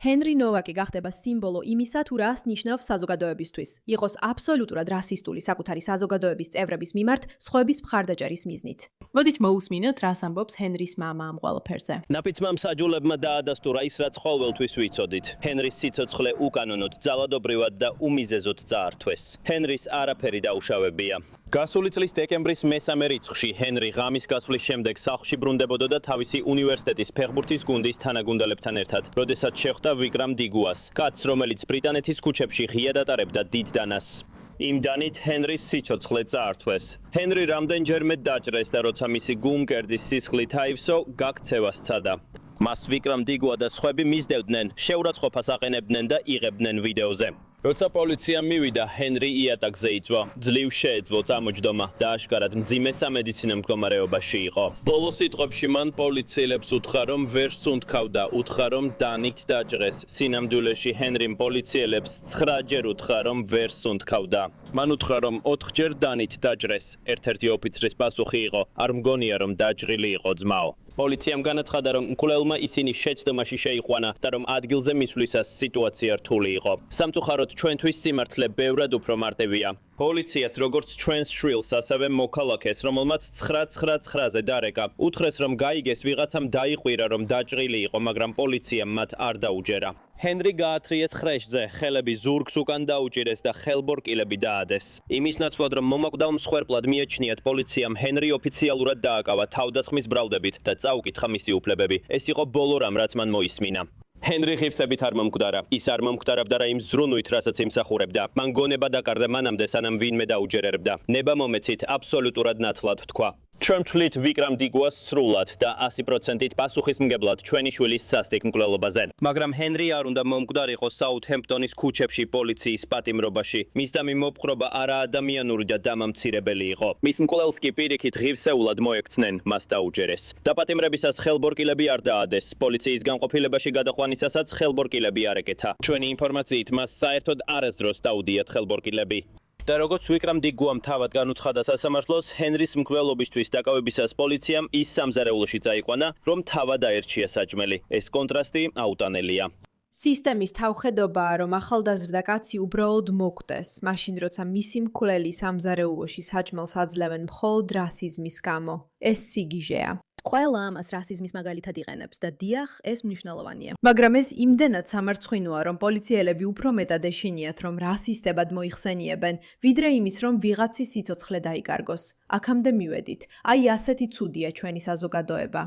ჰენრი ნოვაკი გახდება სიმბოლო იმისა, თუ რას ნიშნავს საზოგადოებისთვის. იყოს აბსოლუტურად რასისტული საკუთარი საზოგადოების წევრების მიმართ სხვების მხარდაჭერის მიზნით. მოდით მოусმინოთ, რას ამბობს ჰენრის მამა ამ ყველაფერზე. ნაფიცმა მსაჯულებმა დაადასტურა ის, რაც ყოველთვის ვიცოდით. ჰენრის სიცოცხლე უკანონოდ, ძალადობრივად და უმიზეზოდ წაართვეს. ჰენრის არაფერი დაუშავებია. გასული წლის დეკემბრის მესამე რიცხვში ჰენრი ღამის გასვლის შემდეგ სახლში ბრუნდებოდა და თავისი უნივერსიტეტის ფეხბურთის გუნდის თანაგუნდელებთან ერთად, როდესაც შეხვდა ვიკრამ დიგუას, კაცს, რომელიც ბრიტანეთის ქუჩებში ღიად ატარებდა დიდ დანას. იმ დანით ჰენრის სიცოცხლე წაართვეს. ჰენრი რამდენჯერმე დაჭრეს და როცა მისი გულმკერდის სისხლით აივსო, გაქცევა სცადა. მას ვიკრამ დიგუა და სხვები მისდევდნენ, შეურაცხყოფას აყენებდნენ და იღებდნენ ვიდეოზე. როცა პოლიცია მივიდა, ჰენრი იატაკზე იწვა, ძლივ შეეძლო წამოჯდომა და აშკარად მძიმე სამედიცინო მდგომარეობაში იყო. ბოლო სიტყვებში მან პოლიციელებს უთხრა, რომ ვერ სუნთქავდა, უთხრა, რომ დანით დაჭრეს. სინამდვილეში ჰენრიმ პოლიციელებს 9 ჯერ უთხრა, რომ ვერ სუნთქავდა. მან უთხრა, რომ 4 ჯერ დანით დაჭრეს. ერთ-ერთი ოფიცრის პასუხი იყო, არ მგონია, რომ დაჭრილი იყო ძმაო. პოლიციამ განაცხადა, რომ მკვლელმა ისინი შეცდომაში შეიყვანა და რომ ადგილზე მისვლისას სიტუაცია რთული იყო. სამწუხაროდ ჩვენთვის სიმართლე ბევრად უფრო მარტივია. პოლიციას როგორც ჩვენს შვილს, ასევე მოქალაქეს, რომელმაც 999-ზე დარეკა, უთხრეს, რომ გაიგეს ვიღაცამ დაიყვირა, რომ დაჭრილი იყო, მაგრამ პოლიციამ მათ არ დაუჯერა. ჰენრი გაათრიეს ხრეშზე, ხელები ზურგს უკან დაუჭირეს და ხელბორკილები დაადეს. იმის ნაცვლად, რომ მომაკვდავ მსხვერპლად მიაჩნიათ პოლიციამ, ჰენრი ოფიციალურად დააკავა თავდასხმის ბრალდებით და წაუკითხა მისი უფლებები. ეს იყო ბოლო რამ, რაც მან მოისმინა. ჰენრი ღირსებით არ მომკვდარა. ის არ მომკვდარავდა რა იმ ზრუნვით, რასაც იმსახურებდა. მან გონება დაკარდა მანამდე, სანამ ვინმე დაუჯერებდა. ნება მომეცით აბსოლუტურად ნათლად თქვა. ჩვენ ვთვლით ვიკრამ დიგუას სრულად და 100%-ით პასუხისმგებლად ჩვენი შვილის სასტიკ მკვლელობაზე. მაგრამ ჰენრი არ უნდა მომკვდარიყო საუთჰემპტონის ქუჩებში პოლიციის პატიმრობაში. მისდამი მოპყრობა არაადამიანური და დამამცირებელი იყო. მის მკვლელს კი პირიქით ღირსეულად მოექცნენ, მას დაუჯერეს. დაპატიმრებისას ხელბორკილები არ დაადეს. პოლიციის განყოფილებაში გადაყვანისასაც ხელბორკილები არ ეკეთა. ჩვენი ინფორმაციით მას საერთოდ არასდროს დაუდიათ ხელბორკილები. და როგორც ვიკრამ დიგუამ თავად განუცხადა სასამართლოს, ჰენრის მკვლელობისთვის დაკავებისას პოლიციამ ის სამზარეულოში წაიყვანა, რომ თავად აერჩია საჭმელი. ეს კონტრასტი აუტანელია. სისტემის თავხედობაა, რომ ახალდაზრდა კაცი უბრალოდ მოკვდეს, მაშინ როცა მისი მკვლელი სამზარეულოში საჭმელს აძლევენ მხოლოდ რასიზმის გამო. ეს სიგიჟეა. ყველა ამას რასიზმის მაგალითად იყენებს და დიახ, ეს მნიშვნელოვანია. მაგრამ ეს იმდენად სამარცხვინოა, რომ პოლიციელები უფრო მეტად ეშინიათ, რომ რასისტებად მოიხსენიებენ, ვიდრე იმის, რომ ვიღაცის სიცოცხლე დაიკარგოს. აქამდე მივედით. აი ასეთი ცუდია ჩვენი საზოგადოება.